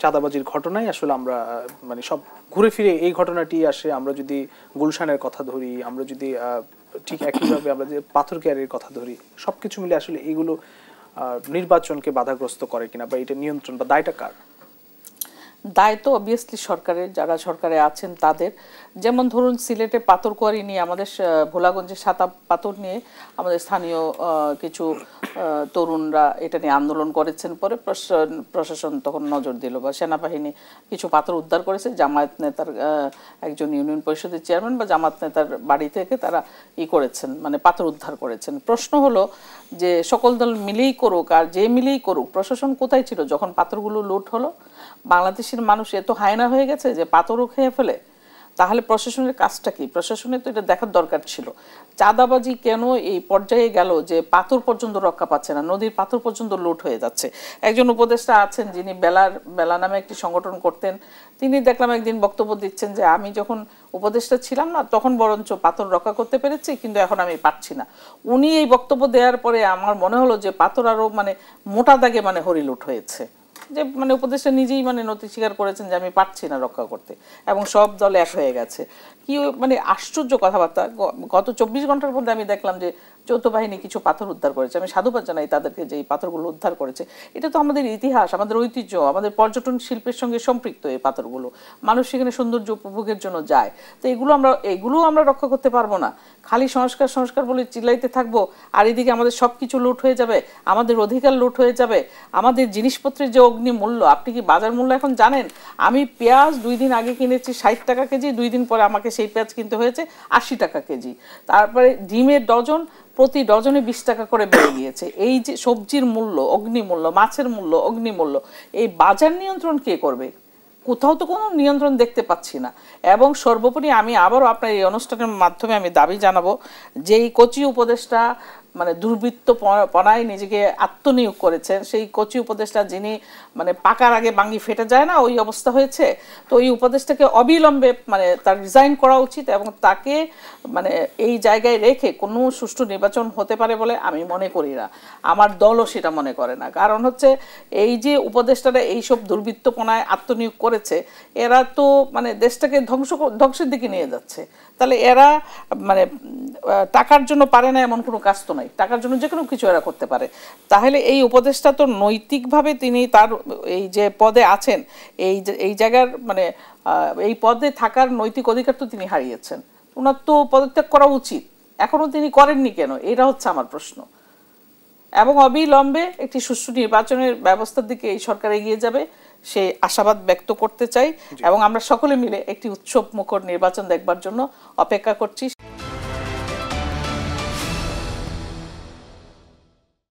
চাঁদাবাজির ঘটনায় আসলে আমরা মানে সব ঘুরে ফিরে এই ঘটনাটি আসে। আমরা যদি গুলশানের কথা ধরি, আমরা যদি ঠিক একইভাবে আমরা যে পাথরঘাটার কথা ধরি, সবকিছু মিলে আসলে এগুলো নির্বাচনকে বাধাগ্রস্ত করে কিনা, বা এটা নিয়ন্ত্রণ বা দায়টা কার? দায় তো অবভিয়াসলি সরকারের, যারা সরকারে আছেন তাদের। যেমন ধরুন সিলেটে পাথরকুয়ারি নিয়ে, আমাদের ভোলাগঞ্জে সাতা পাথর নিয়ে আমাদের স্থানীয় কিছু তরুণরা এটা নিয়ে আন্দোলন করেছেন। পরে প্রশাসন তখন নজর দিল, বা সেনাবাহিনী কিছু পাথর উদ্ধার করেছে। জামায়াত নেতার একজন ইউনিয়ন পরিষদের চেয়ারম্যান বা জামায়াত নেতার বাড়ি থেকে তারা করেছেন, মানে পাথর উদ্ধার করেছেন। প্রশ্ন হলো যে সকল দল মিলেই করুক আর যে মিলেই করুক, প্রশাসন কোথায় ছিল যখন পাথরগুলো লুট হলো? বাংলাদেশের মানুষ এত হায়না হয়ে গেছে যে পাথরও খেয়ে ফেলে। তাহলে প্রশাসনের কাজটা কি? প্রশাসনের তো এটা দেখার দরকার ছিল। চাঁদাবাজি কেন এই পর্যায়ে গেল যে পাথর পর্যন্ত রক্ষা পাচ্ছে না, নদীর পাথর পর্যন্ত লুট হয়ে যাচ্ছে। একজন উপদেষ্টা আছেন যিনি বেলা নামে একটি সংগঠন করতেন, তিনি দেখলাম একদিন বক্তব্য দিচ্ছেন যে আমি যখন উপদেষ্টা ছিলাম না তখন বরঞ্চ পাথর রক্ষা করতে পেরেছি, কিন্তু এখন আমি পারছি না। উনি এই বক্তব্য দেওয়ার পরে আমার মনে হলো যে পাথর আরও মানে মোটা দাগে মানে হরিলুট হয়েছে। যে মানে উপদেষ্টা নিজেই মানে নথি স্বীকার করেছেন যে আমি পারছি না রক্ষা করতে, এবং সব দল এক হয়ে গেছে। কি মানে আশ্চর্য কথাবার্তা। গত 24 ঘন্টার মধ্যে আমি দেখলাম যে যৌথ বাহিনী কিছু পাথর উদ্ধার করেছে। আমি সাধুবাদ জানাই তাদেরকে যে এই পাথরগুলো উদ্ধার করেছে। এটা তো আমাদের ইতিহাস, আমাদের ঐতিহ্য, আমাদের পর্যটন শিল্পের সঙ্গে সম্পৃক্ত এই পাথরগুলো। মানুষ সেখানে সৌন্দর্য উপভোগের জন্য যায়। তো এগুলো আমরা রক্ষা করতে পারবো না। খালি সংস্কার সংস্কার বলে চিল্লাইতে থাকবো, আর এদিকে আমাদের সব কিছু লুট হয়ে যাবে, আমাদের অধিকার লুট হয়ে যাবে, আমাদের জিনিসপত্রের যে অগ্নি মূল্য। আপনি কি বাজার মূল্য এখন জানেন? আমি পেঁয়াজ 2 দিন আগে কিনেছি 60 টাকা কেজি, 2 দিন পরে আমাকে সেই পেঁয়াজ কিনতে হয়েছে 80 টাকা কেজি। তারপরে ডিমের ডজন প্রতি ডজনে 20 টাকা করে বেড়ে গিয়েছে। এই যে সবজির মূল্য, অগ্নিমূল্য, মাছের মূল্য, অগ্নিমূল্য, এই বাজার নিয়ন্ত্রণ কে করবে? কোথাও তো কোনো নিয়ন্ত্রণ দেখতে পাচ্ছি না। এবং সর্বোপরি আমি আবারও আপনার এই অনুষ্ঠানের মাধ্যমে আমি দাবি জানাবো যে এই কোচি উপদেষ্টা মানে দুর্বৃত্তপনায় নিজেকে আত্মনিয়োগ করেছেন, সেই কোচি উপদেষ্টা যিনি মানে পাকার আগে বাঙ্গি ফেটে যায় না, ওই অবস্থা হয়েছে। তো ওই উপদেষ্টাকে অবিলম্বে মানে তার রিজাইন করা উচিত, এবং তাকে মানে এই জায়গায় রেখে কোনো সুষ্ঠু নির্বাচন হতে পারে বলে আমি মনে করি না। আমার দলও সেটা মনে করে না। কারণ হচ্ছে এই যে উপদেষ্টারা এইসব দুর্বৃত্তপনায় আত্মনিয়োগ করেছে, এরা তো মানে দেশটাকে ধ্বংসের দিকে নিয়ে যাচ্ছে। তাহলে এরা মানে টাকার জন্য পারে না এমন কোনো কাজ তো নাই, টাকার জন্য যে কোনো কিছু এরা করতে পারে। তাহলে এই উপদেষ্টা তো নৈতিকভাবে তিনি তার এই যে পদে আছেন, এই জায়গার মানে এই পদে থাকার নৈতিক অধিকার তো তিনি হারিয়েছেন। ওনার তো পদত্যাগ করা উচিত, এখনও তিনি করেননি কেন? এটা হচ্ছে আমার প্রশ্ন। এবং অবিলম্বে একটি সুষ্ঠু নির্বাচনের ব্যবস্থার দিকে এই সরকার এগিয়ে যাবে, সেই আশাবাদ ব্যক্ত করতে চাই। এবং আমরা সকলে মিলে একটি উৎসব মুখর নির্বাচন দেখবার জন্য অপেক্ষা করছি।